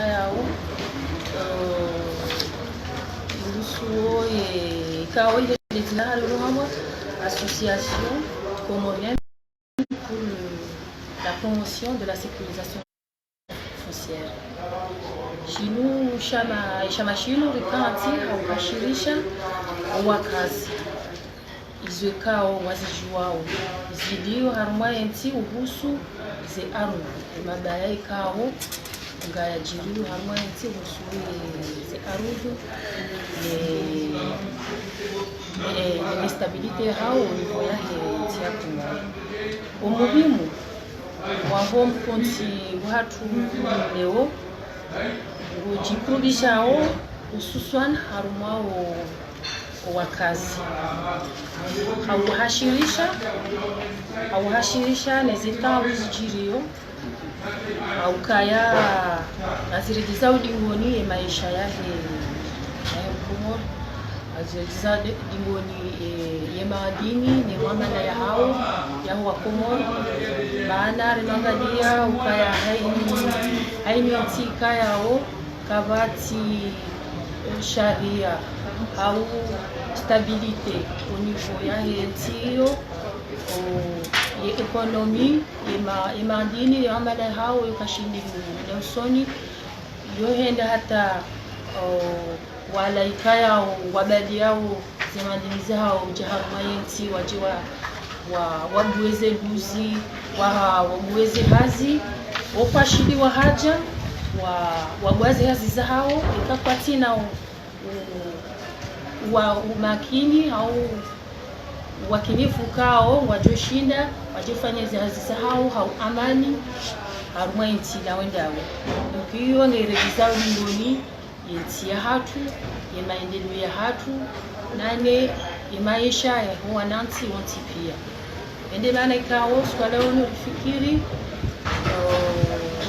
yao Lusuo et Kao il est là association comorienne pour la promotion de la sécurisation foncière. Shinu shama shinu rikati au kashirisha wakazi izwekao wazijuao zidio harumwa enti uhusu ze aru mabaya ikao ngaya jiru harumwa enti uhusu ze arudu le stabilite hao niveau yake tia kuma umuhimu wa home konti watu leo ujikurudishao hususan harumwao wakazi hauhashirisha nezita uzijirio au kaya naziridiza udingoni maisha yake Komoro aziridiza dingoni yemadini ni mwamala ya hao ya wa Komoro maana rinangalia ukaya haini otika yao kabati sharia au stabilité au niveau ya hetio ya ekonomi ya dini ya amala hao yakashindi usoni yohenda hata wala ikaya wabadi yao zemadini zao jaharmayenti wajiwa wabuweze luzi wabuweze hazi wapashidi wa haja wabwazi hazi zao ikapatina wa umakini au wakinifu kao wajoshinda wajifanya hazi zao au amani harumwa inti na wendawe ukiyo ngeregiza ulingoni inti ya hatu ya maendeleo ya hatu nane ya maisha ya wananchi wanti pia ende maana ikao swala ono rifikiri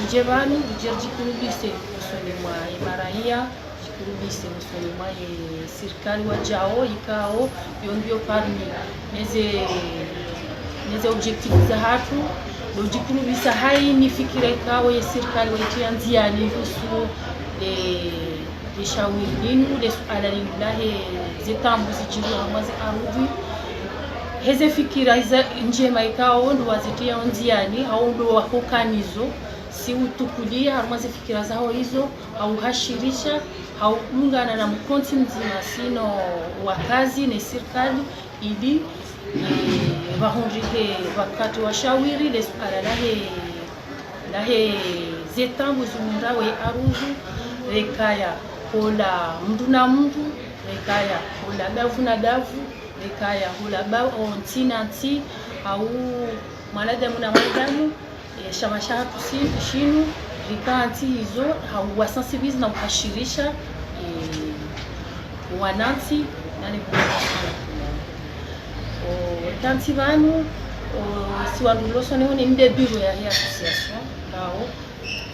ujebanu ujerjikurubise usoni mwa imarahia jikurubise usoni mwa serikali wajao ikao yondio parmi neze objectif za hatu ujikurubisa haini fikira ikao ya serikali waitia nziani husu de shawiri ninu de suala lillahi zitambu zijiru amazi arudi heze fikira njema ikao ndo wazitia nziani au ndo wakokanizo si utukulia harmazi fikira zao hizo au hashirisha au ungana na mkonti mzima sino wakazi na serikali ili wahonjike wakati wa shawiri le suala lahe zetambu zundawe aruzu rekaya kola mtu na mtu rekaya kola davu na davu rekaya kola ba onti na nti au mwanadamu na mwanadamu shamasha shinu rikanti hizo hawasensibilize na kuhashirisha wananchi na ni tanti vanu si waluloso ne one inde bureau ya association kao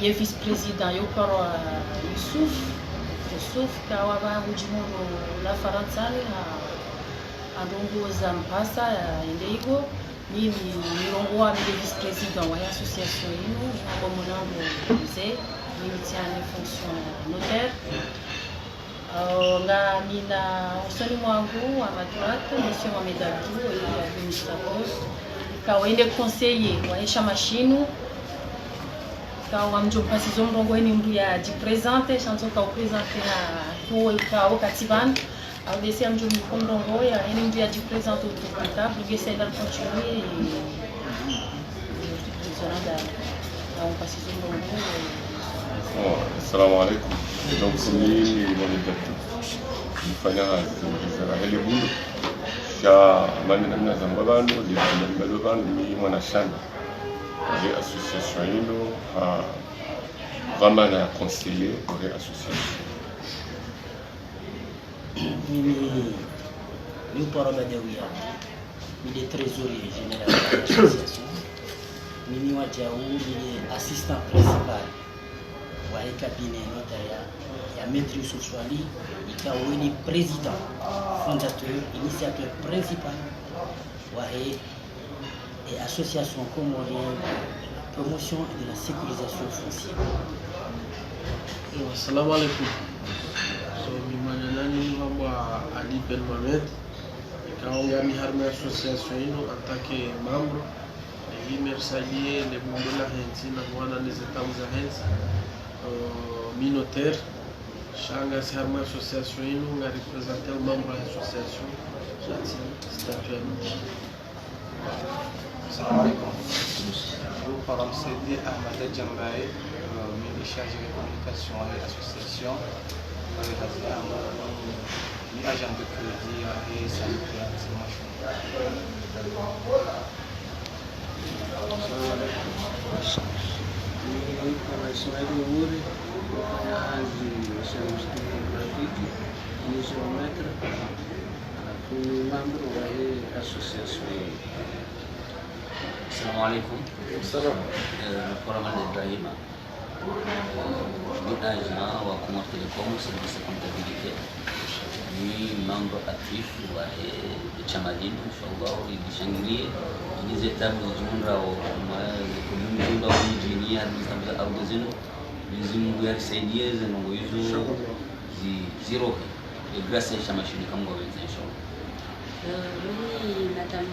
ye vice président yo karo Yusuf kawa ba ujimono la Faransani andongo za mpasa indego mimi nirongo wa vice président wa association ino kwa mwanangu mzee mimi tiane fonction notaire nga mina usoni mwangu wa madrate monsieur Mohamed Abdou et administrateur kawaende conseiller wa Esha Mashinu kawa mjompasi zomrongo ni mdu ya jipresente chanzo ka presenter na kwa katiban au desi mjombi komrongo ya ni mdu ya jipresenter au table gese da continuer Assalamu alaikum. Donc ni nifanya Israeli bulu sha mani namna zambabano libalo ni mwanashana ya association hilo vraiment na conseiller pour l'association. Mimi para Badawiya ni le trésorier général de l'association. Mimi wajau ni assistant principal wa cabinet notariat ya maître Yusuf Swali ikawa ni président fondateur initiateur principal wa et association comorienne de la promotion et de la sécurisation foncière. Assalamu alaikum. So mimanya nani wabwa Ali Ben Mohamed ikaonga mi harma association ino atake membro e mersalie le mundo la hensi na wana les états za hensi minotaire shanga si harma association ino nga représenter le membre de l'association jati statut. Assalamu alaikum. Vous parlez de Ahmed Djambaye, ministre chargé de communication et association, agent de crédit et sanitaire. Assalamu alaikum. Forum Al-Ibrahima. Agent wa Comor Telecom, service de comptabilité. Membre actif de Chamadine, Inshallah, et de Shangri, les états de Jumra, les communes de Jumra, les ingénieurs, les Abdezino, les ingénieurs séniers, les ingénieurs zéro. Et grâce à Chamachine, comme vous avez Mimi Madame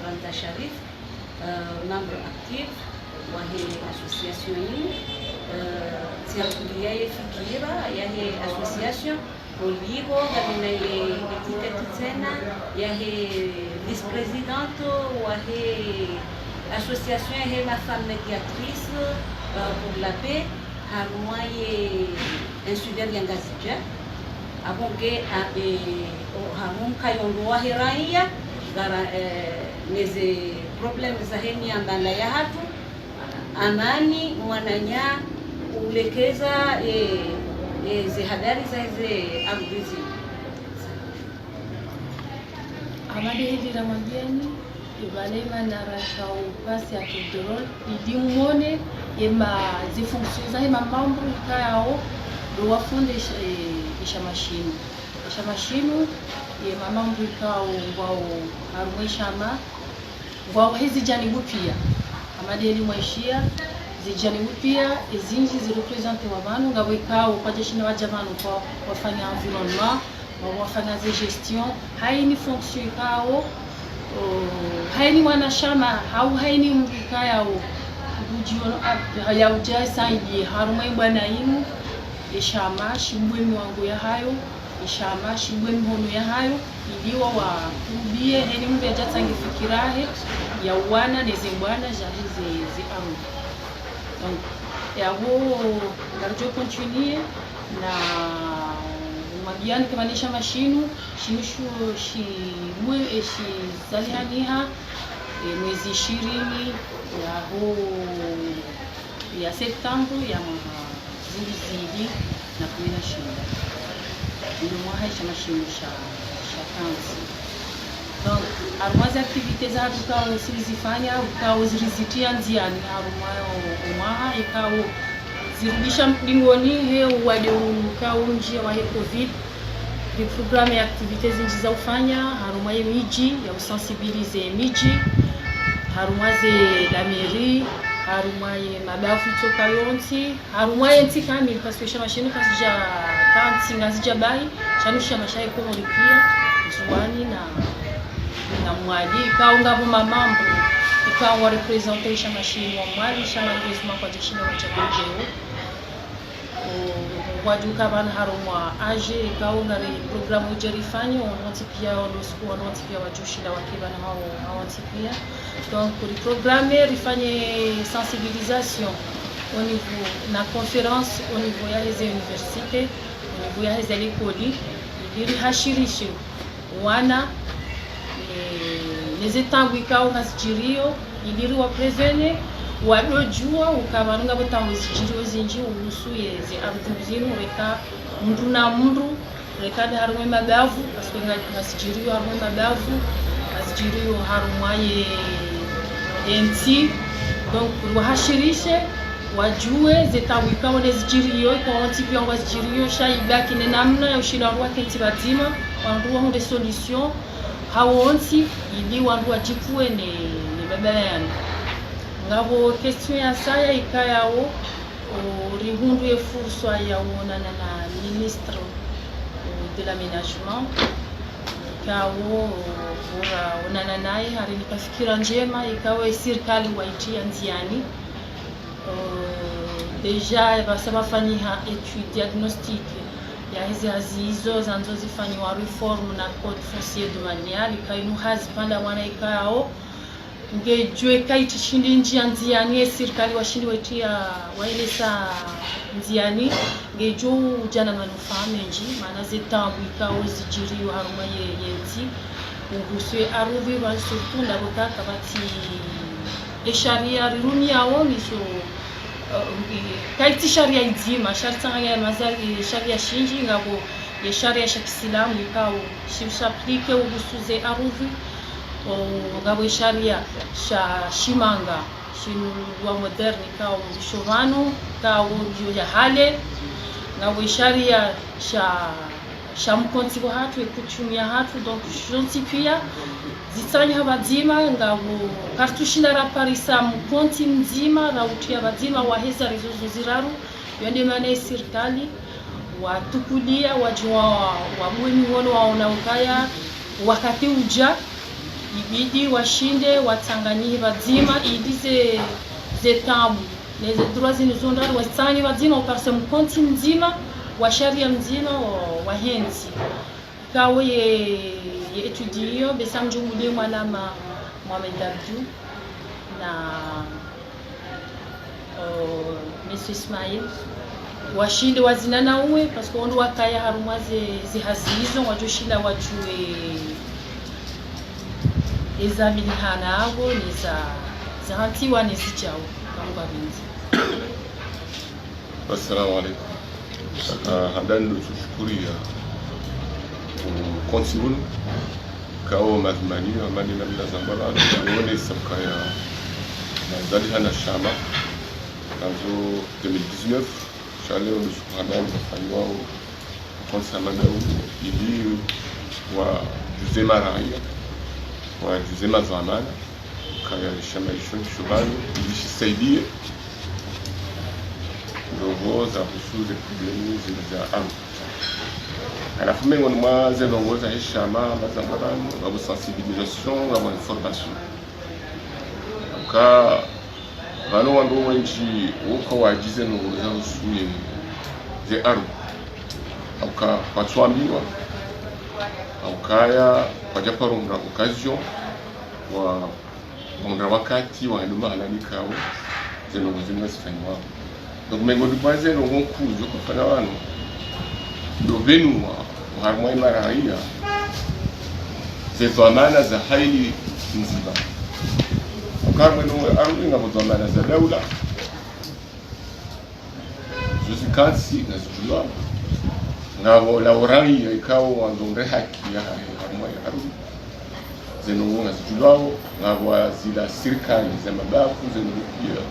Randa Sharif, membre actif wa association hii serikulia fikira ya association oligo gamina ile etiketi tena ya vice présidente wa association ya ma femme médiatrice pour la paix harmoye insulaire ya Ngazija abonge hamun kayondo wa raia gara neze problem za heni andala ya hatu amani mwananya ulekeza zihadari za ambizi amade hili ramadiani ibalema na rakao pasi ya kidrol idimone ema zifunksiza ema mambo ikao do wafunde isha mashinu ema mambo ikao ngwao harumeshama ngwao hizi jani pia amade hili mwaishia zijani pia ezinji zirepresente wabanu ngabo ikao kwa jeshina wajamanu kwa wafanya environnement wafanya gestion haini fonction ikao haini mwanashama au haini mbikayao bujiona ya ujai saidi harumai bwana inu ishama shimbweni wangu ya hayo ishama shimbweni hono ya hayo iliwa wa kubie heni mbeja tangi fikirahe ya wana nezimbwana jahize ziamu. Donc yabo narjo continuer na magiani kamanisha mashinu shinishu shimwe zalihaniha mwezi 20 ya Septembre ya zilizidi na 16 ndio mwahaisha mashinu sha kanzi. Donc armazi activités za tukao silizifanya ukao zilizitia nziani harumayo umwaha ikao zirudisha mlingoni he wade ukao njia wa covid de programme ya activités zinji za ufanya harumaye miji ya usensibiliser miji harumaze la mairie harumaye mabafu toka yonti harumaye ntikami parce que chama shinu kasija kanti ngazija bai chanusha mashaye ko molipia zuani na mwadi ikaunga vuma mambo ikawa representation machine wa mwali shama ngezuma kwa jeshina wa chakujeo wajuka bana harumwa age ikaunga ri programu jerifanya wanoti pia ondosku wanoti pia wajushinda wakiba na hao pia donc pour le programme rifanye sensibilisation au niveau na conférence au niveau ya les universités au niveau ya les écoles ili hashirishe wana les états wikao hasijirio iliri wa prevene wadojua ukabanunga botango zijirio zinji urusu yeze abduzinu reka mndu na mndu reka harumwe mabavu parce que hasijirio harumwe mabavu hasijirio harumwaye enti donc wahashirishe wajue zetawika wale zijirio kwa antipi yangu zijirio shaibaki na namna ya ushila wake ntibatima wanduwa hunde solution hawonsi ili wandu wajipue ne babala yani ngabo question ya saya ikayao rihundu e fursa ya uonana na ministre de l'aménagement ikawa bora onana naye hari nikafikira njema ikawa serikali waitia njiani deja basaba fanyiha étude diagnostique ya hizo zanzo zifanywa reform na code foncier domanial ikainu hazi panda mwana ikao ngejwe kaiti shindi njiani serikali washindi wetia waelesa njiani ngejo ujana manufaa menji maana zetambu ikao zijiriwa haruma yenzi nguswe aruvi wa surtout ndabotaka bati esharia riruni yao niso kaiti sharia idzima shartanga ya mazali sharia shinji ngabo ya sharia shakisilamu ikao shapplike ugusuze aruvi ngabo sharia shimanga shinu wa moderni kao mshovano kao ya hale ngabo sharia mkonti kwa hatu ekutumia hatu donc jonti pia zitanya habadzima ngabo kartushinda raparisa mkonti mzima rautia badzima waheza rizozo ziraru yende mane serikali watukulia wajua wabweni wono waona ukaya wakati uja ibidi washinde watangani badzima idize zetambu les droits inuzondari wasani badzima ukarse mkonti mzima wa sharia mzima wa henzi kawe ye etudio besamju muli mwana Mohamed Abdou na Monsieur Ismail washinde wazinana uwe parce que ondo wakaya harumwa zihazizo wajoshinda wajue ezamini hanabo niza zahantiwa nezijawo kamba binzi. Assalamu alaikum. Hadani tushukuria konsiul kao mazmani amani na bila zambala tuone sabkaya nazali hana shama kazo 2019 shale on subhanahu kufanywa konsamana ili wa Jose Maria wa Jose Mazamana kaya shama shubani ili shisaidie zongoza kuhusu problemi za ardhi. Alafu miongoni mwa zongoza heshima mazambara na sensibilisation na information. Ka bano wando wengi uko wajize nongoza usuye ze ardhi. Auka kwa tuambiwa aukaya kwa japarunga occasion wa mwanga wakati wa nduma alanikao zenongoza mnasifanywa. Donc miongoni mwa zero nkuzo kufanya wano dovenu wa harmoi maraia zezamana za haili nzima ukarwe no arwi ngabo zamana za daula zuzikansi na zujua ngabo la orangi ikao wandonre haki ya harmoi arwi zeno na zujua ngabo zila serikali za mabafu zeno pia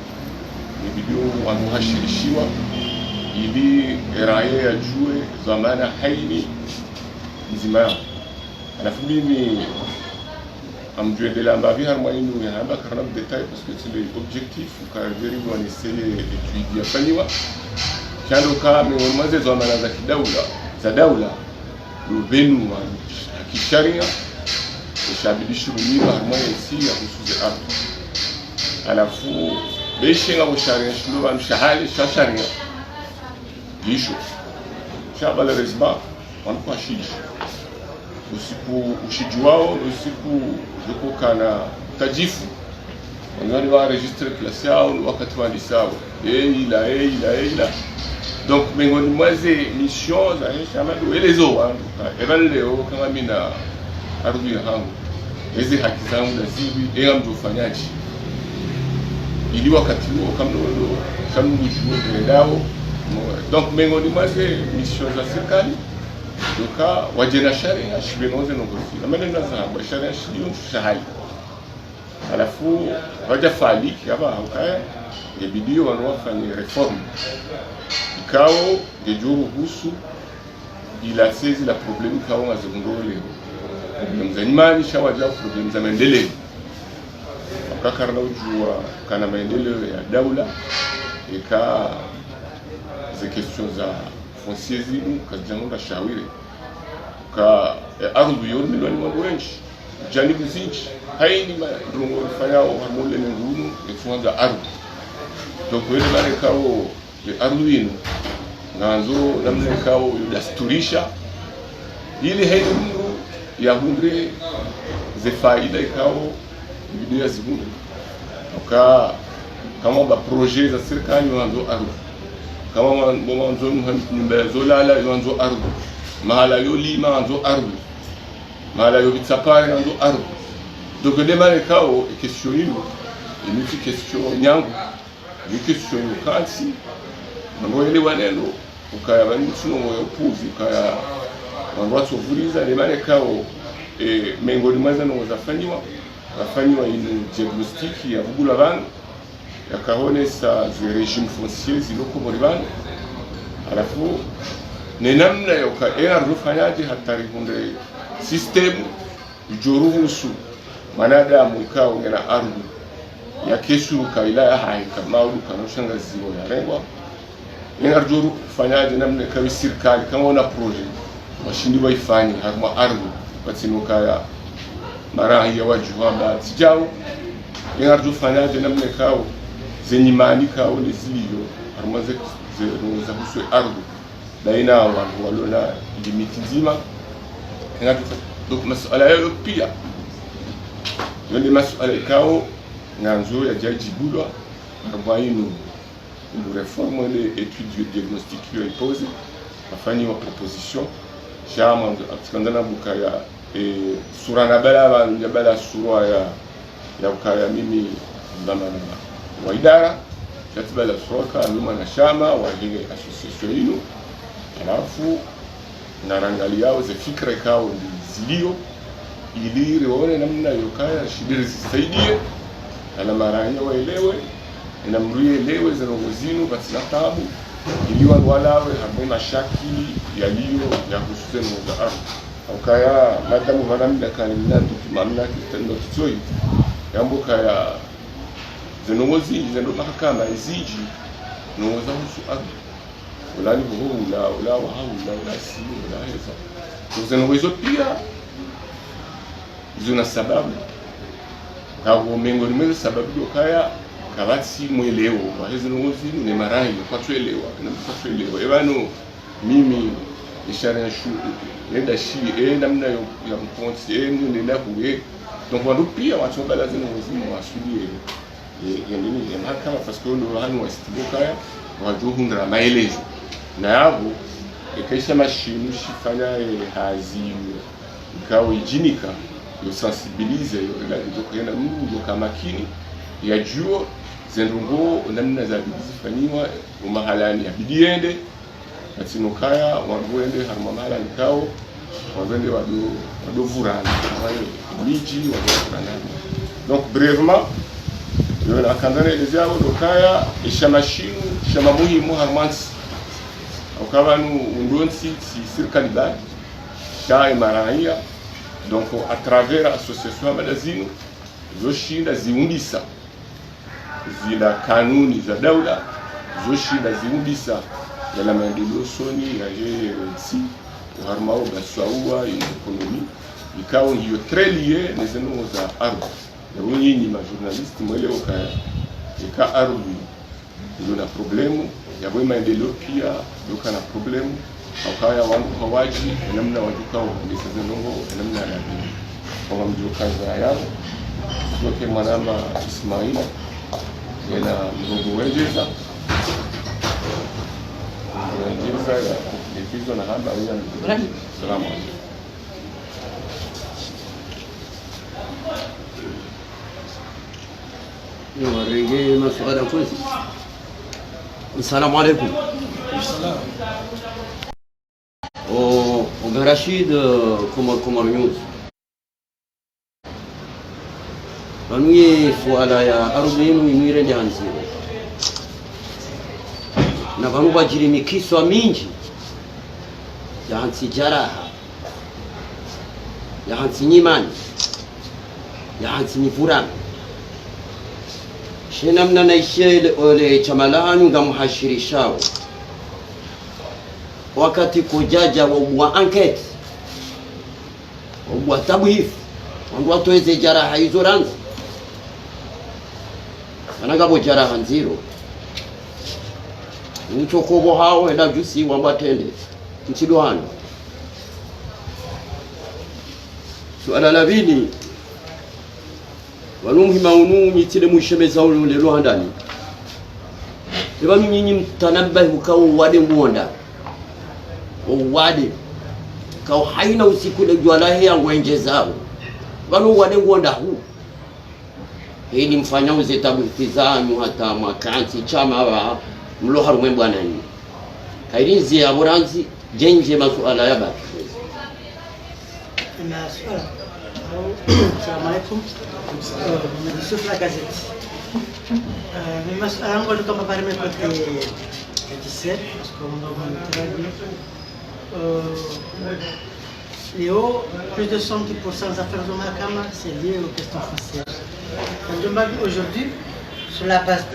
ni video wanuhashirishiwa ili raia yajue zamana haini nzima yao. Alafu mimi amjuendelea mbavi harmoinu ya hamba karna détail parce que c'est l'objectif ukajaribu waniseye etuidi yafanyiwa kando kama mwanzo zamana za daula lubenu wa kisharia ushabidishi rumiwa harmoinu si ya kusuze ardhi. Alafu beshinga busharia shuluba mshahali sharia gisho shabala resba wanakuwa shiji usiku ushijuao usiku yuko kana tajifu wangani wa registre classe yao wakati wa lisao ila donc mengoni mwaze mission za shamado elezo wangu evan leo kama mina arudi hangu hizi haki zangu na zivi ega mtufanyaji ili wakati huo kama ndo dao. Donc miongoni mwa mission za serikali doka wajena sharia shibenoze nongozi na maneno za sharia shiyo shahali alafu wajafali hapa hukaya ngebidio wanawafanya reform ikao ngejuru husu ila sezi la problemu kao ngazongole problem za imani shawaja problem za maendeleo akakarna ujua kana maendeleo ya daula ika ze question za foncier zinu kazijamura shawire ka ardhi yoni milioni mambo wengi janibu zinchi haini ndungo fanyao hamule ne ngunu efuanga ardhi to kwele bale kawo ardhi yinu nganzo namne kawo yudasturisha ili haini mru ya hundre ze faida ikawo bidia zibundu ka kama ba projet za serikali wanzo ardhi kama wanzo nyumba zolala wanzo ardhi mahala yolima wanzo ardhi mahala yobitsapari wanzo ardhi donc de mane kao question hilo ni question nyangu ni question kansi mambo waneno ukaya bani tsuno moyo puzi ukaya wanzo vuliza de mane kao mengoni mwanza no zafanywa ile diagnostic ya bugula bana yakaonesa zi regime foncier ziloko muri bana alafu ni namna yoka rufanyaje hatari hunde system ijoruhusu manadamu ikao ngena ardhi ya keshu kaila haika maudu kanoshanga ziwo ya rengwa inarjuru kufanyaje namna kawi serikali kama una project washindi waifanye harma ardhi patinuka ya marahi ya wajuhamba tijao inarjuru kufanyaje namna kao zenyimani kao leziliyo harma za huswe ardhi daina wangu walona limiti nzima donc masuala yayo pia yonde masuala ikao nganzo ya jajibulwa kwa inu reforme les études diagnostiques imposé afanywa proposition chama atikandana bukaya surana bala surwa ya ukaya mimi ndama wa idara katibala surwa nyuma na shama wa ile association ino alafu narangali yao ze fikra ikao zilio ili rione namna yokaya shidiri zisaidie ala maranya waelewe na mruye elewe zinongozinu basi na tabu ili walawe hamuna shaki yaliyo ya hususen za ardhi ukaya madamu vanamda kanimna tukimamna kitendo kitoi yambo kaya zinongozi zendo mahakama iziji nongoza husu ardhi ulani buhu ula wahaula ula si ula heza zinongozo pia zina sababu kawo mengo nimeze sababu yokaya kabati mwelewo wahezi nongozi ne marai kwa tuelewa na kwa tuelewa ebano mimi ishara ya shu nenda shi namna ya mkonsi ni la huye donc wando pia watu bala zinongozi mwasudie yendini ya mahakama parce que ndo hanu wastibokaya wajuhundra maelezo na yabo ikaisha mashinu shifanya hazi ikawa ijinika yo sensibilize yo ila kujokena mungu kama makini ya juo zendungo namna za bizifanywa umahalani ya bidiende atinokaya wangwende harma mahala nikao wangwende wadovurana miji wadovurana donc brièvement yo na kandane lezao dokaya ishamashinu shama muhimu harmansi ukabanu undonsi si serikali bali sha marahia donc à travers association madazino zoshinda ziundisa zila kanuni za daula zoshinda ziundisa ya maendeleo soni ya JRC harmao baswaua ekonomi ikao hiyo très lié les ennemis za ardhi na nyinyi ma journaliste mwelewa kaya ika ardhi ndio na problemu ya boi maendeleo pia duka na problemu akaya wangu hawaji namna wajuka ndisa zenongo namna ya kwa mjuka za yao yote mwanama Ismail yana mgongo wejeza ya likizo na haba ya salamu يوريني مسؤول كويس. السلام عليكم. السلام. وغراشيد كومر نيوز. Banui suala ya ardhi yenu imwire ndi hanziro. Na vanu bajiri mikiswa mingi ya hansi jaraha, ya hansi nyimani, ya hansi nivurana. Shena mna naishele ole chamalanu ngamuhashirishao wakati kujaja wa enquete wa tabhif wandu watoeze jaraha hizo ranzi anagabo jaraha nziro uchokobo hao enda jusi wambatende mchidohano. Suala la pili wanumuhima unu nyitile mushemeza ule rohandani eba nyinyi mtanabahi ukao wade muonda wade kao haina usiku le jwala yangu enje zao balo wade muonda huu hili mfanya uze tabutizanyu hata makansi chama wa mlo harume bwana ni kairizi ya boranzi jenje masuala ya baki na swala. Assalamu alaikum. Yusuf la gazeti. Masuala yangu kama pale mepata kajise kwa mambo Léo, plus de 70% des affaires de Mahakama, c'est lié aux questions foncières. Aujourd'hui, sur la base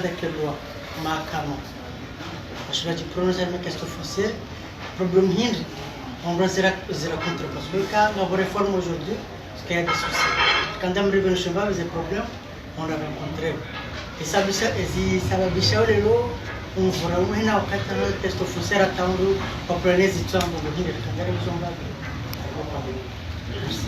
de quelle loi Mahakama je vais te prononcer mes questions foncières. Problème Hind, on va zéro contre parce que quand on réforme aujourd'hui, parce qu'il y a des soucis. Quand on arrive au chemin, il y a des problèmes, on l'a rencontré. Et ça va bicher les lots. On voit où il y a un test foncier à Tango, pour prendre les études en Bourgogne, quand on arrive au chemin. Merci.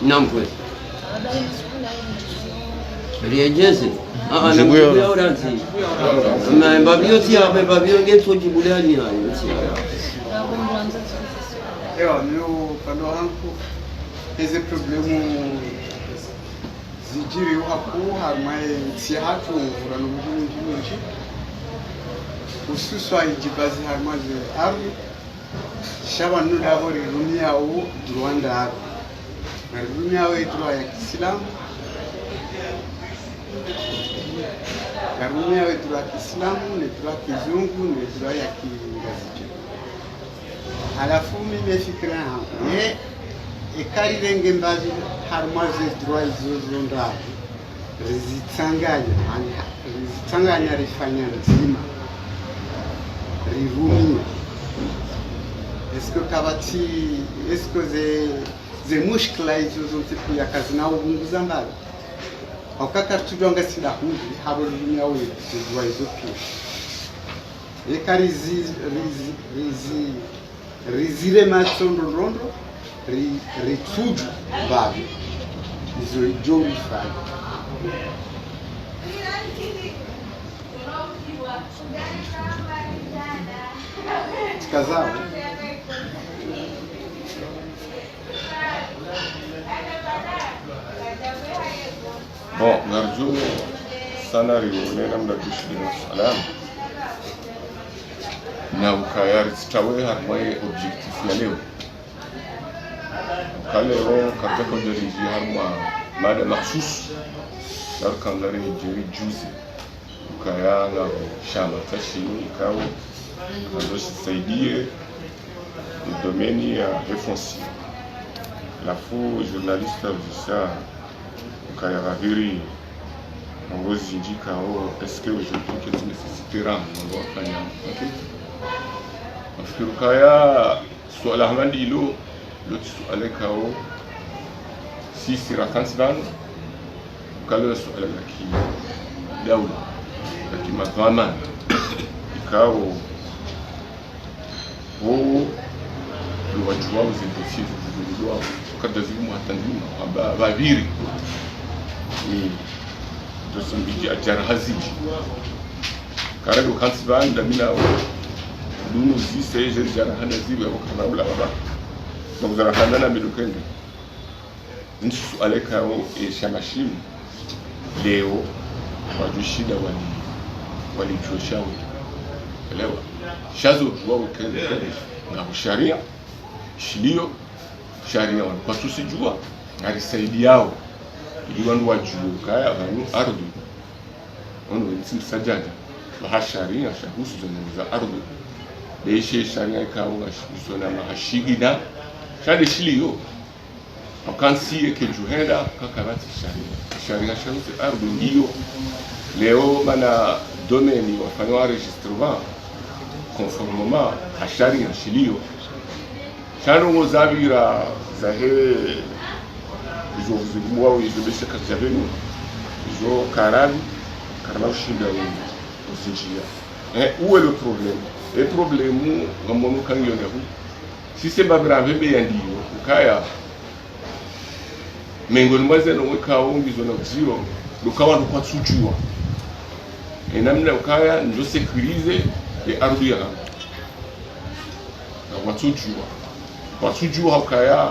Naam kweli. Rejeze. Na mbio oranzi. Na mbio tia mbio ngeto jibulani hayo tia. Meu pano hangu ese problemu zijiri hapo harmai si hatu urano mjini ususwa ijibazi harmaje arri shaba nuda bori dunia au Rwanda arri na dunia wetu ya Kiislamu dunia wetu ya Kiislamu ni ya Kizungu ni ya Kiingereza. Halafu mimi fikira hapo ekari lenge mbazi harmaje droit zozonda rizitanganya rifanya nzima rirumia esko kabati esko ze mushkila hizo zote ya kazi na ubunguza mbali wakati tujanga sida hundi habo dunia wewe zidwa hizo pia ekari rizile matsondo rondo ritudu babi izo ijori fai tikazao bon ngarjo sana rione namda dushidino salam na ukayari tsawe harmai objectif ya leo kalero karta ko jeri harma mada mahsus darkan lare jeri juzi ukayanga shama tashi ikawo kando saidie domaine ya foncier la fou journaliste visa ukayara viri ngozi njika est-ce que aujourd'hui que tu nécessiteras on doit faire OK nafikiri kaya swala hamandi ilo suala kao sisi rakansidan kalo suala laki daula laki madhaman ikao wao wajua uzindosi zilizwa kada zimu hatanzima babiri ni dosambiji ajara haziji karado kansidan damina dunu zise jara hana zibe wakana ula baba donc zara hana midukenge nsu aleka o shamashim leo wajushida wali walichoshauri elewa shazo jua ukende na sharia shilio sharia kwa tusijua alisaidiao ili wandu wajue kaya vanu ardhi wandu wensi sajaja wa sharia shahusu za ardhi deishe sharia ikawa shusona mahashigina shade shilio akansiye ke juhenda kakarati sharia shahusu ardhi ndio leo mana domaine wafanya enregistrement conformément à sharia shilio shano zabira zahe izo zimwa izo besha kazavenu izo karabi karama shinda usinjia où est le problème ngamono kanyo ndahu si semba brave be yandiyo ukaya mengoni mwaze no wekawo ngizo na zero lukawa ndukwa tsujua namna ukaya ndio sécuriser les ardhi na watujua ukaya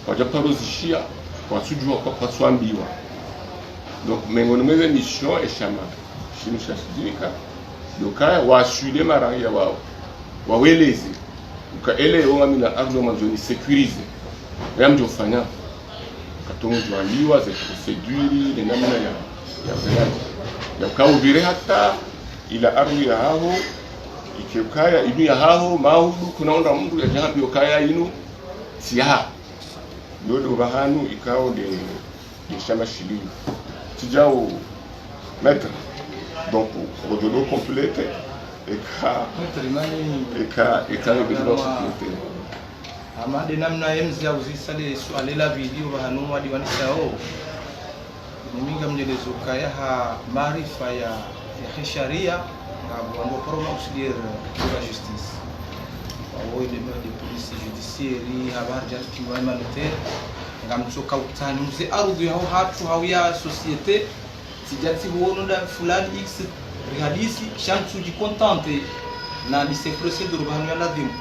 wajaparozishia watujua kwa swambiwa donc mengoni mweze mission eshama shinu shashidika ukaya washude maranga wao waweleze ukaele ongamina ardhi manzoni sécuriser yamjo fanya katongo jwaliwa za procedure na namna ya voyage ya kaubire hata ila ardhi ya hao ikikaya inu ya hao maudu kunaonda mtu ya jambi ukaya inu siya ndio bahanu ikao de shama shili tijao maître donc rodolo complète eka bedro complète amade namna emzi au zisale swali la video bahanu wadi wanisao niminga mjelezo kaya ha maarifa ya sharia ngabo promo auxiliaire de la justice au de police judiciaire habar jatu humanitaire ngamso kautani mze ardhi hao hatu hao ya société sijati huono da fulani x rihadisi shantu jikontante na lise procedure bahanu ya ladhimu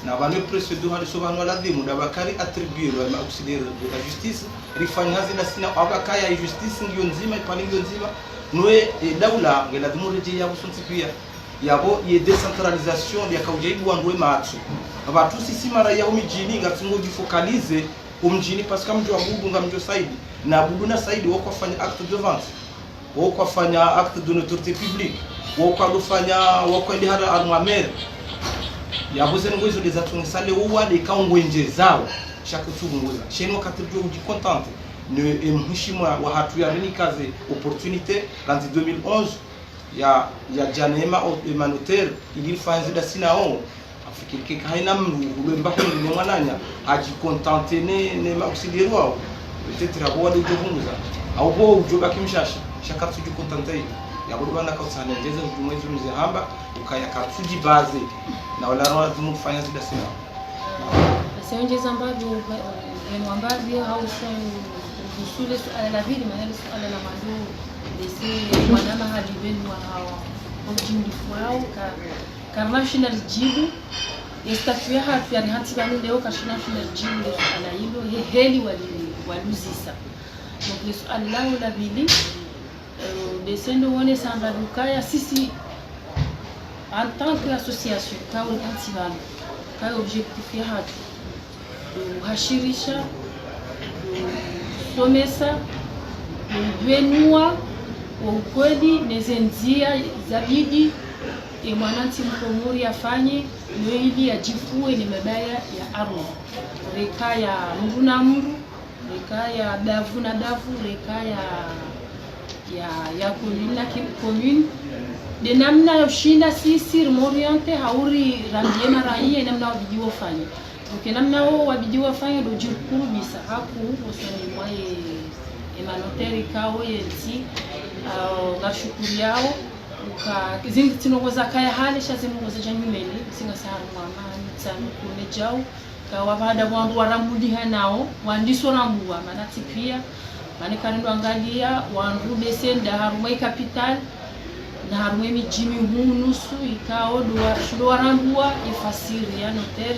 na banu procedure hadi sobanu ya ladhimu da bakari attribuer wa auxiliaire de la justice rifanya hazina sina abakaya ya justice ndio nzima ipani ndio nzima noe daula ngela dumureje ya busunti pia yabo ye decentralisation ya kaujaibu wanduwe maatu abatu sisi mara ya umijini ngatungo jifocalize umjini parce que mtu abudu ngamjo saidi na abudu na saidi wako fanya acte de vente wako fanya acte de notoriété publique wako fanya wako ndi hada almamer yabo zengo hizo dezatungo sale uwa de kaungwenje zao chaque tubunguza sheni wakati ndio ujicontente ne mheshimiwa wa hatu ya nini kazi opportunité dans 2011 ya janema humanitaire ilifanya zida sinao afikiri kaina mlu mbako ni mwananya ajicontente ne auxiliaire wao peut-être abo wale ujobunguza au bo ujoba kimshashi shaka tujicontente ya bwana kwa sana ngeze ujumwezi mzihamba ukaya katsuji base na wala roho tumufanya zida sinao sasa ambavyo ambavyo au kusule suala la vile maana suala la madu desi wanama hadibeni wa hawa objindifu wao kama national jibu estafia hatu ya hati bani leo ka national jibu suala hilo heli waluzisa donc suala lao la vile desendo wone samba dukaya sisi en tant que association kwa antibalo kwa objectif ya hatu hashirisha somesa wenua wa ukweli nezenzia zabidi mwananchi mkomori afanye ndio ili ajifue ni mabaya ya ardhi reka ya mru na mru reka ya davu na davu reka ya commune de namna ya ushinda sisi remoriente hauri rambie maraia namna wabidiwa fanye namna wao wabidiwa fanye ndio jikuru bisa haku usoni mwaye emanoteri kawo yenti ngashukuru yao zingi tinogoza kaya hali shazinogoza janyumeli singa saru mama tsanu kune jao kawa bada wandu warambudiha nao wandiso rambuwa manati pia manikando angalia wandu desenda harumai capital na harumai mijimi nusu ikao do warambua ifasiri ya noter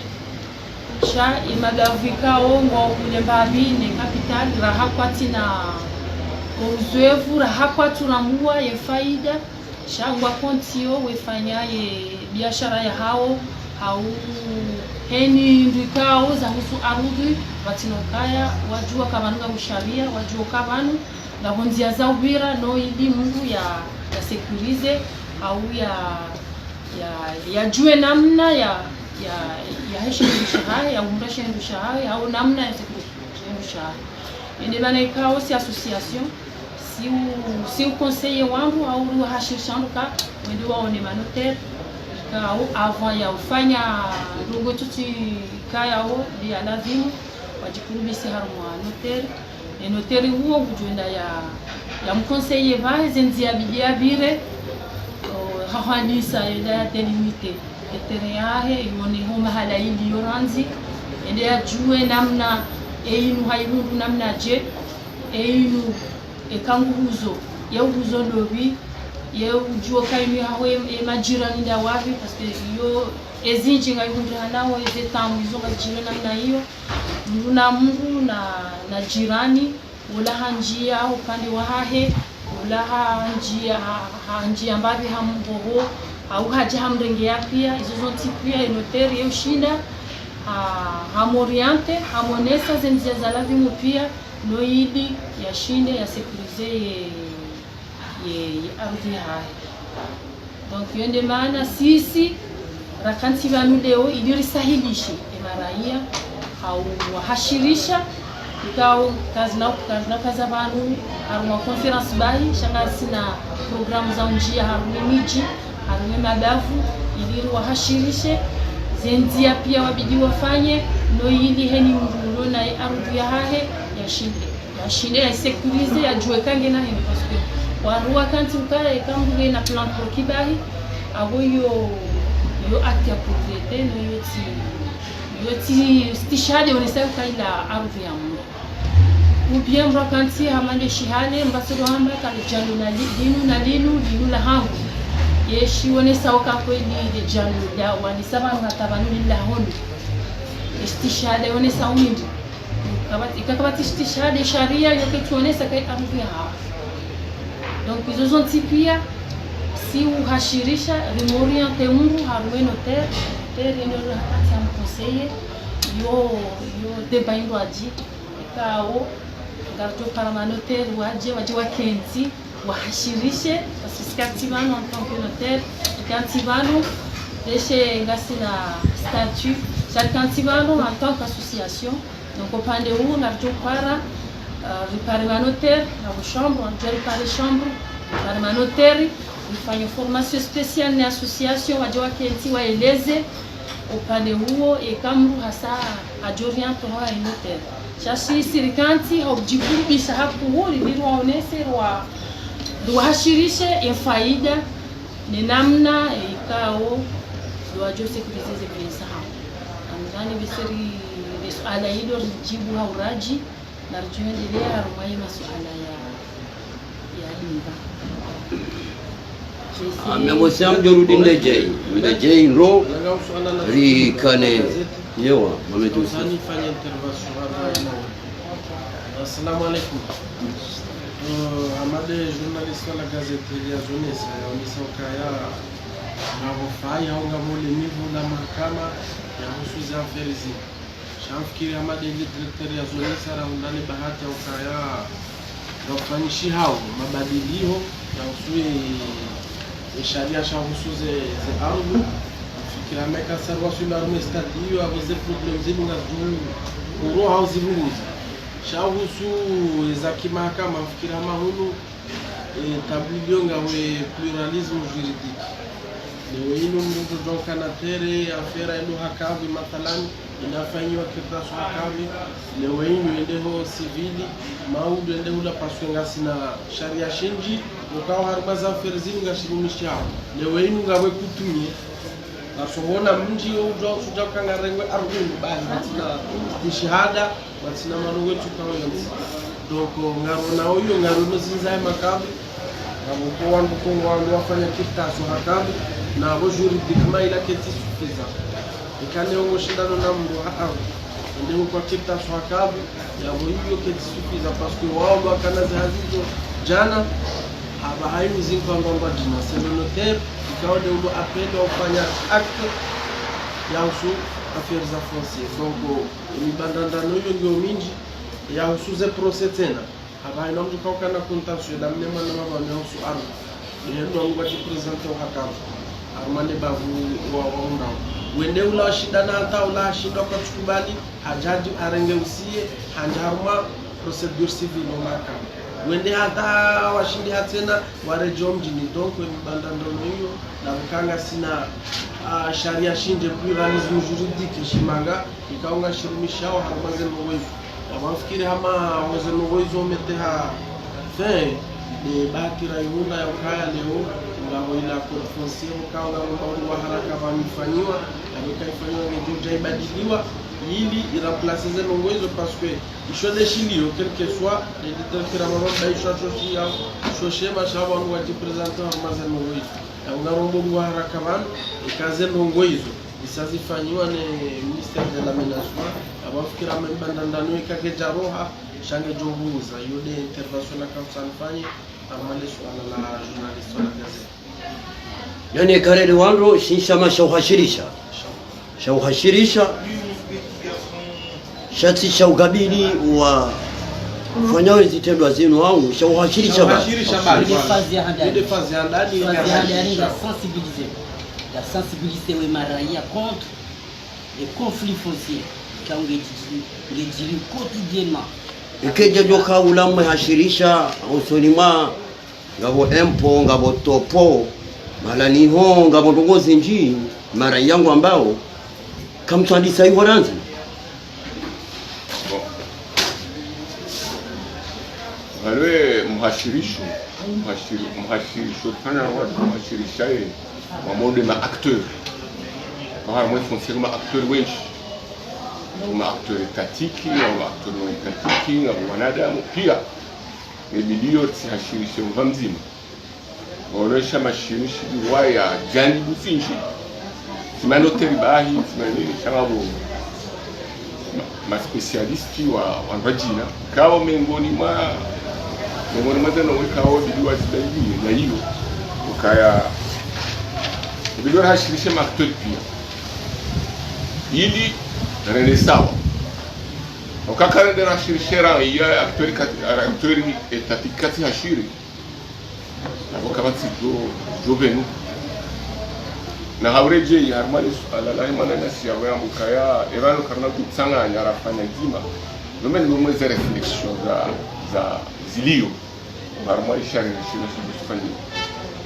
sha imagavikao ngo kulembabi ne capital rahakwati na uzoefu rahakwatu rambuwa ya faida shangwa kontio wefanyaye biashara ya hao au heni ndikao za husu arudhi watinokaya wajua kabanunga musharia wajua kabanu na honzia za ubira no ili mungu ya sekurize au ya jue namna ya heshimisha haya ya umresha ndusha haya au namna ya sekurize haya ende bana ikao si association si o conseiller wangu au hashirishanga wende waone manoter au avant ya ufanya ndugu tuti kayao ya lazimu wajikurubisi harumwa noter e noteri huo kujenda ya mkonseiller va zenzi abidia bire hahanisa ila delimite etereahe imone homa hala ili yoranzi ende ajue namna einu hairundu namna je einu ekanguzo ya uzo lobi ya ujua kainu hawe majirani nda wapi parce que yo ezinji ngayundra nawo ezetamu izo ngajira namna hiyo na Mungu na jirani ula hanjia upande wa hahe ula hanjia mbabi hamboho au haja hamrengea pia hizo zote pia inoteri ya ushinda hamoriente hamonesa zenzi za lazimu pia noidi ya shinde ya sekurize ye ardhi hai. Donc yende maana sisi rakanti vanu leo ilirisahilishe emaraia au wahashirisha ikao kazi vanu haruma conference bahi shanga sina programu za njia harume miji harume madafu iliri wahashirishe zenzia pia wabidi wafanye no ili heni mrulo na ardhi ya hahe ya shinde ya sekurize ya jue kange na heni parce que warua kanti ukaya ikambuge na plan pour kibahi abo yo acte ya propriété no yoti stishade onesau kaila ardhi ya Mungu ubien mrakanti hamande shihale mbasoro hamba kale jalo na linu la hangu yeshi onesau ka kweli de jalo ya wani sabanu hatabanu lillah honu istishade onesau mingi ikakabati istishade sharia yote tuonesa kai ardhi ya hawa. Donc hizo zonti pia si uhashirisha rimoriente Mungu haruwe noter ndio hakati ya mkonseye yo debaindo aji ikao garto paramanoter waje wakenzi wahashirishe parce que activano en tant que notaire activano deshe ngasina statut chaque activano en tant qu'association donc upande huu garto para parlementaire na chambre njeri pale chambre parlementaire ifanye formation special na association wajua kenti waeleze upande huo ekamru hasa ajoriento hawa inoter chashi sirikanti objikubisha hapo huo ndio waonese wahashirishe faida ni namna ikao wajo sekurize pesa hapo amdani bisiri ala hilo jibu hauraji na tuendelee harumai masuala ya dinga amemosam jorudi ndejei ro rikane yewa mametusani fanya intervention hapa. Assalamu alaikum. Amade journaliste la gazette ya Zonesa wamesauka ya mavofai haunga mole nivu la mahakama ya husuzi aferizi shamfikiri amade ile director ya Zonesa na undani bahati ya ukaya na kufanyishi hao mabadilio ya usui sharia sha husuzi ze ardhi fikira meka sarwa sula rumestadio avize problem zibu ngazulu uro hao zibu shahusu za kimahakama fikira mahulu tablilio ngawe pluralisme juridique leo hilo mtu joka na tere afera ilo hakavi mathalan inafanywa kirdasu hakavi leo hilo endeho civili maudu endeho la paswenga sina sharia shinji ukao harba za ferzini ngashirumisha leo hilo ngawe kutumie nasongona mji ujo sujoka ngarengwe arungu bali na shahada watina manuwe tukaona doko ngarona huyo ngarono zinzaye makabi ngabo wandu ko wandu wafanya kitasu hakabi na bo juridiquement ila keti suffisant ikane ngo shindano na mbo haa ndio kwa kitasu hakabi ya bo hiyo keti suffisant parce que wao wakana zahazizo jana haba haini zinkwambamba jina c'est le notaire ikawa de ulo apende ufanya acte yahusu affaires za foncier donc imibandandano hiyo ndio mingi yahusu ze procès tena haba haina mtu kaukana contentieux da mnema na mama yahusu ardhi ndio ngo ati presenter uhakama armande bavu wa undao wende ula shida na hata ula shida kwa tukubali hajaji arenge usie hanjarma procedure civile no mahakama wende hata washindi hatena warejo mjini donc mbandando hiyo na mkanga sina sharia shinde pluralisme juridique shimanga ikaunga shirumishao harmaze mwezo wafikiri hama waze mwezo umeteha fin de bakira yunda ya ukaya leo ngao ila konfonsia mkaunga mbao wa haraka vamifanyiwa na mkaifanywa ngejoja ibadiliwa ili remplacer ze mwezo parce que ishode shilio quel que soit l'éditeur qui ramama baisha choshi ya shoshe mashaba ngo ati présenter harmaze mwezo na ngarombo ngwa haraka bana ikaze mwezo isazifanywa ne ministère de l'aménagement abafikira mbandandano ikakeja roha shange jobuza yode intervention na kamsan fanye amale swala la journalist wa gazeti yani karere wanro shinshama shauhashirisha shati shaugabili wa fanyao zitendwa zenu wangu shauhashirisha ba ile phase ya ndani ya sensibiliser we maraia contre les conflits fonciers quand on dit quotidiennement ikeje joka ulamwe hashirisha usonima ngabo empo ngabo topo mala niho ngabo ndongozi nji mara yangu ambao kamtandisa hivyo ranzi wale mhashirisho kana watu mhashirisha wa mode ma acteur kwa moi foncier ma acteur wengi ma acteur étatique au acteur non étatique au wanadamu pia milio tsihashirishe mvamzima waonesha mashirishi waya jani bufinji simano teribahi simani shangabo ma specialisti wa rajina kawa miongoni mwa tena wekao biliwa zidaiwe na hiyo ukaya biliwa hashirishe acteur pia ili rende sawa ukakarende rashirishera ya acteur etatikati hashiri na kabati jovenu na haureje harmali ala imana nasi ya mukaya evano karna kutsanga nyara fanya jima nome nome za reflexion za zilio harmali shari shiro sifanye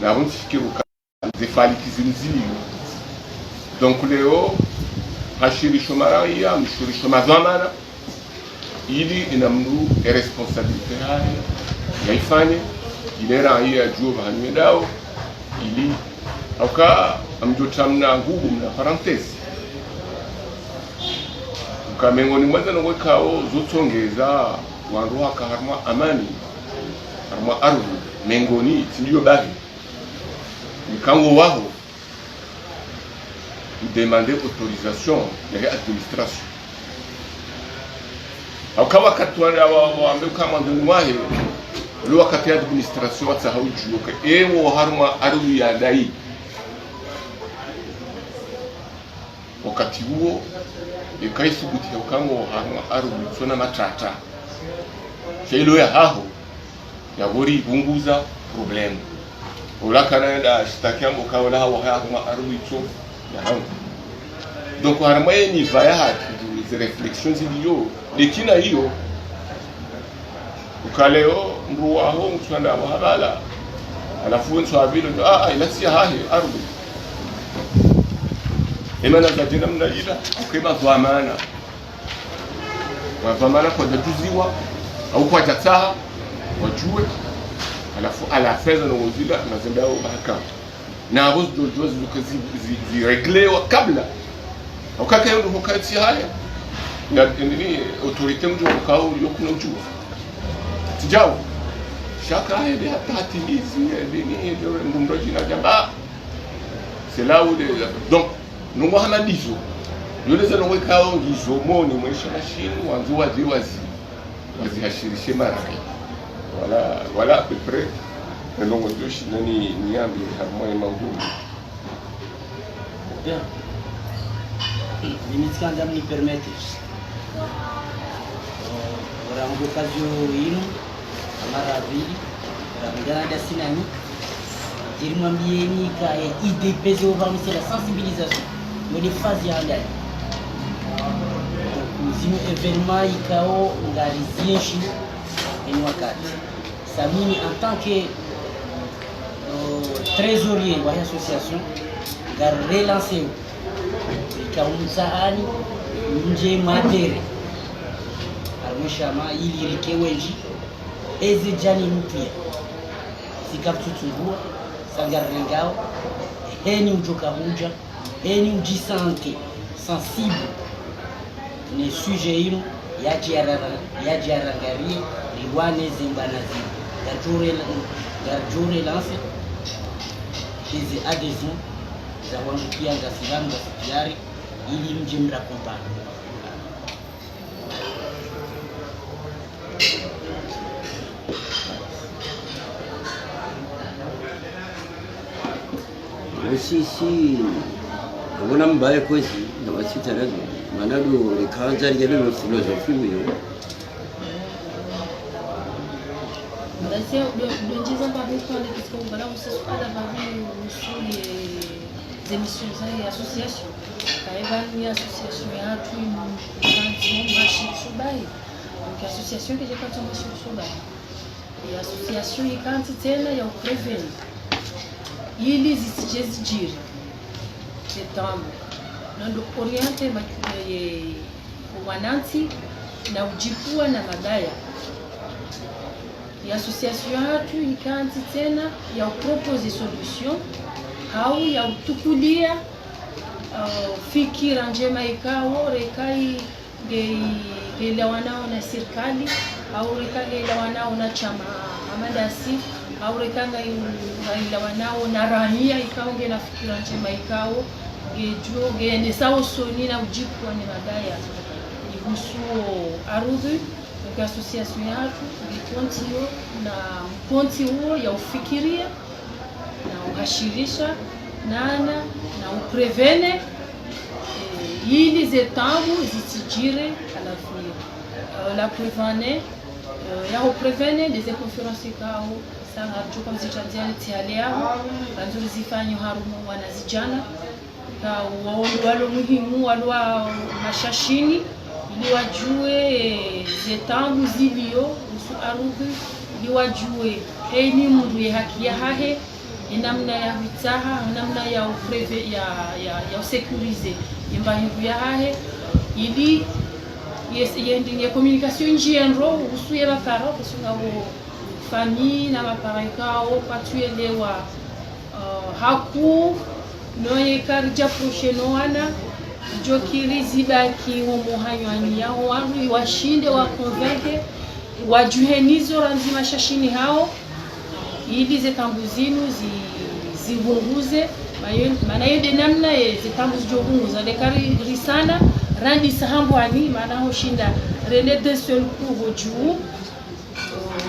na hunti fikiru ka zefali kizilio donc leo hashirisho maraya mshurisho mazamana ili inamdu responsabilite haya yaifanye ilera hii ya juu bahani dao ili auka amjotamna ngugu na parenthese ukamengoni mwanza no wekao zotongeza wandu haka harma amani harma ardhi mengoni tindio bahi mkango wao demander autorisation ya administration auka wakati wa ambe kama ndani wahe lo wakati administration watsahau juoka ewo harma ardhi ya dai wakati huo ikaisubutia ukango harma ardhi sona matata shelo ya haho ya gori bunguza problem ulakana da shitakia mukawala hawa harma ardhi cho ya haho donc harma ni vaya hatu des réflexions iliyo lekina hiyo ukaleo mruwa ho mtwanda wa halala alafu nso abilo ilasi hahi ardhi imana za jina mnaila ukema dhamana wa dhamana kwa juziwa au kwa tataha wajue alafu ala fedha na wazila na zendao mahakama na aboz dojozi lukazi zireglewa kabla ukaka yendo hukati haya na nini autorite mjo ukao yokuna ujua tijao shaka hede hata timizi nini ndio mroji na jamba c'est là où donc nous avons dit nous les avons wekao ngizo moni mwisho mashini wanzu wazi hashirishi mara voilà à peu près ndongo joshi nani niambi harmoya maudu. Bien. Mimi kwanza mnipermete. Ora occasion hino mara mbili mgana da sinani ilimwambieni ka IDPZ organiser la sensibilisation mais les phases ya ndani zino événement ikao ngalizienshi ni wakati samini en tant que trésorier wa association gar relancer ikao msaani nje matere almeshama ili rikewenji eze jani mpya sikaptutungua sangarengao heni ujoka hunja heni ujisante sensible ni sujet hilo yaji arangarie liwane zimbanazi garjure lance hizi adhesion za wangukia ngasilamu ngasikiari ili mje mrakompani. Sisi abona mbaye kwezi na wasita nazo manado likaanza ligelo filosofi hiyo Ndio donjiza babu kwa ile kitu ngala usisuala babu usuli émissions za association kaiba ni association ya watu ni mashirika donc association que j'ai pas tombé sur Sobai et association ikanti tena ya prevenir ili zisijezijiri setambo nando oriente wananchi na ujipua na madaya ya association yetu ikanti tena ya proposer solution au ya utukulia fikira njema ikao rekai gelewanao na serikali au rekagelewanao na chama amadasi au rekanga gelewanao na rahia ikao ngena fikira njema ikao gejo gene sawo soni na ujipu wa madaya ihusu arudhi kwa association yetu ikontio na mkonti huo ya ufikiria na uhashirisha nana na uprevene ili zetangu zisijire à l'avenir. La prévenir, ya uprevene des conférences kao sana tuko mzitanzia tialea kanzuri zifanyo harumu wanazijana ka walo muhimu walwa mashashini ili wajue zetangu zilio usu arudhi ili wajue ni mundu ya haki ya hahe namna ya vitaha namna ya upreve ya sécuriser imbanyu ya hahe ili yendi ya communication njienro usuye bakaro kusunga wo famille na maparekao patuelewa haku noye karja procheno wana jokiri zibaki wo muhanywani yao wangu washinde wa convaincre wajuhenizo ranzima shashini hao ili zetambu zinu zivunguze maana yede namna zetambu zijovunguza lekari risana randi sahambu ani maana hoshinda rene de seul coup juu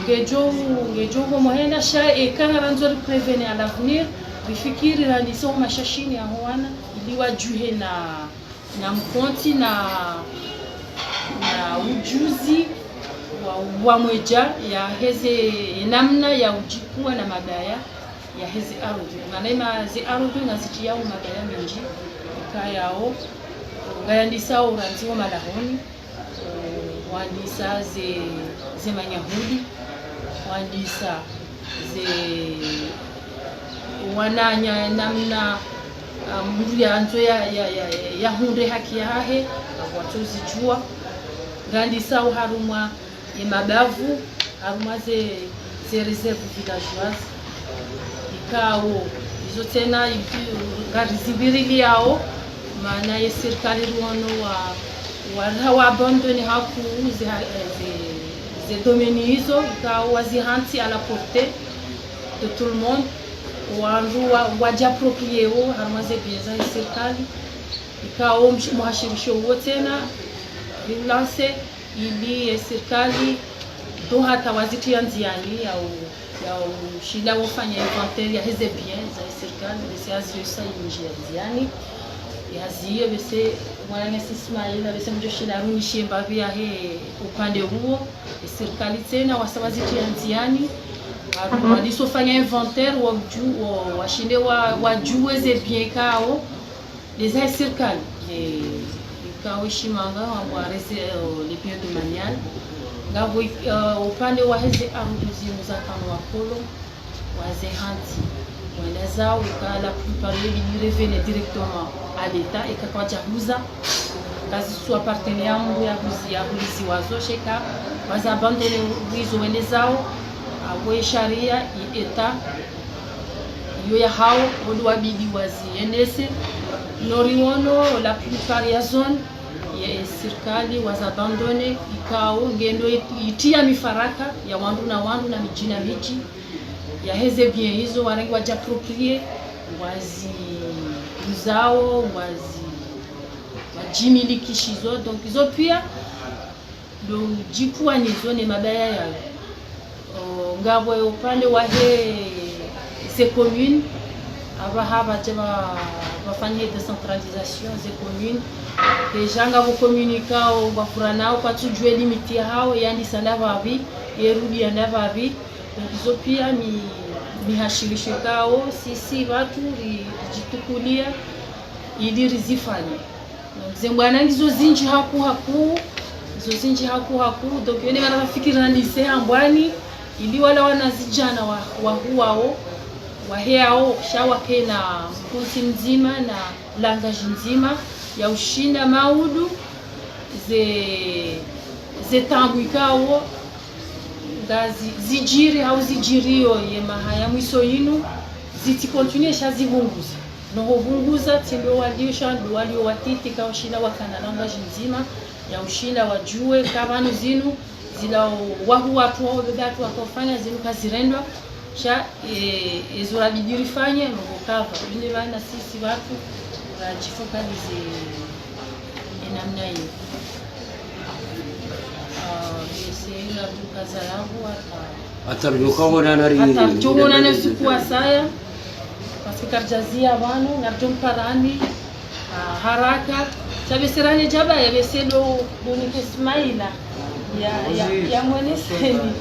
ngejo mohenda sha ekana ranzo prevenir à l'avenir bifikiri randi so mashashini ya mwana ili wajuhe na mkonti na ujuzi wa mweja ya heze namna ya ujikua na madaya ya heze arudhi manema ze arudhi ngazitia madaya menji kayao ngayandisa uranziwa malahoni wandisa ze manyahudi wandisa ze wananya namna mdu ya anzo ya hunde haki ya hahe watozijua ngandisa uharumwa mabavu haruma ze reserve villageoise ikao izo tena ngarizibirili yao maana ya serikali ruono wa abandone haku ze domaines hizo ikao wazihanti à la portée de tout le monde wandu wajiapproprier haruma ze bieza ya serikali ikao muhashirisho wote tena relance ili serikali ndo hata wazitia nziani ya ushila ufanya inventaire ya hizi biens za serikali bese aziosa injiani yaziye bese mwana Ismaila bese mjoshila runishie mbavi ya he upande huo serikali tena wasawazitia nziani walisofanya inventaire washinde wajue ze bien kao les serikali kao shimanga wa les biens domanial ngabo upande wa hizi ardhi za kano wakolo waze hanti wanazao la plupart ils revenaient directement à l'état et quand jahuza kazi soit partenaire yangu ya kuzi wazo sheka wazabandone wizo wenezao awe sharia eta yo ya hao wabidi wazienese noriono la plupart ya zone ya serikali wazabandone ikao ngendo itia mifaraka ya wandu na mijina miji ya heze bien hizo warangi wajiapproprier wazi uzao wajimilikishizo donc hizo pia ndo jikuwa nizo ni mabaya yao ngabo upande wa ces communes haba teba bafanye decentralisation ces communes deja ngabo communicao bafuranao kwa tujue limiti hao yani salava vi yerudi andava vi hizo pia ni hashirishe kao sisi watu jitukulia ili rizifanye zembwana hizo zinji haku donc yene wanafikira lise ambwani ili wala wanazijana wa huao waheao shawake na mkusi mzima na langaji nzima ya ushinda maudu ze tangu ikao ngazi zijiri au zijirio ye mahaya mwiso yinu ziti continue shazibunguza no hobunguza timbe walio watiti kao shina wakana langaji nzima ya ushinda wajue kabanu zinu zila wahu watu wao bebatu wakofanya zinu kazirendwa sha ezura bidiri fanye ngokava bine bana sisi watu rajifokalize enamna hiyo sehingga tukaza yangu atarjukona nari atarjukona na sikuwa saya parce karjazia bano ngarjumparani haraka sabesirani jaba ya beselo Doni Ismaila ya mweneseni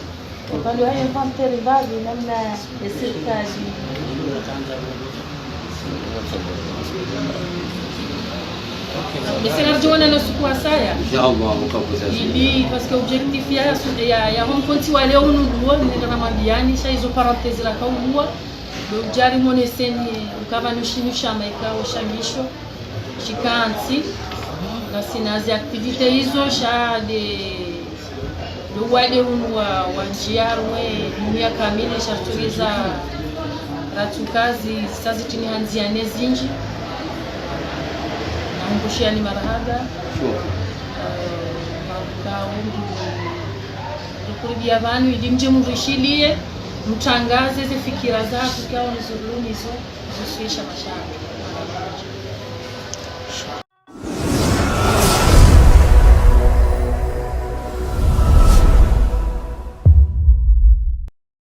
upande wa inventaire babi namna ya serikali besera jona na sikuwa saya inshallah mkabuza ili parce que objectif ya rencontre wale unuduo ni ramambiani sha hizo parenthèse la kaumwa do jari mweneseni ukaba nushinisha maika ushamisho shikanti na sinazi activite hizo sha de wale wa njiarwe dunia kamili sharturiza ratukazi sazi tini hanziane zinji na mbushani marahaba kuribia abantu ili mje mvishilie mtangaze ze fikira zako kwa nizuruni hizo zisisha mashaka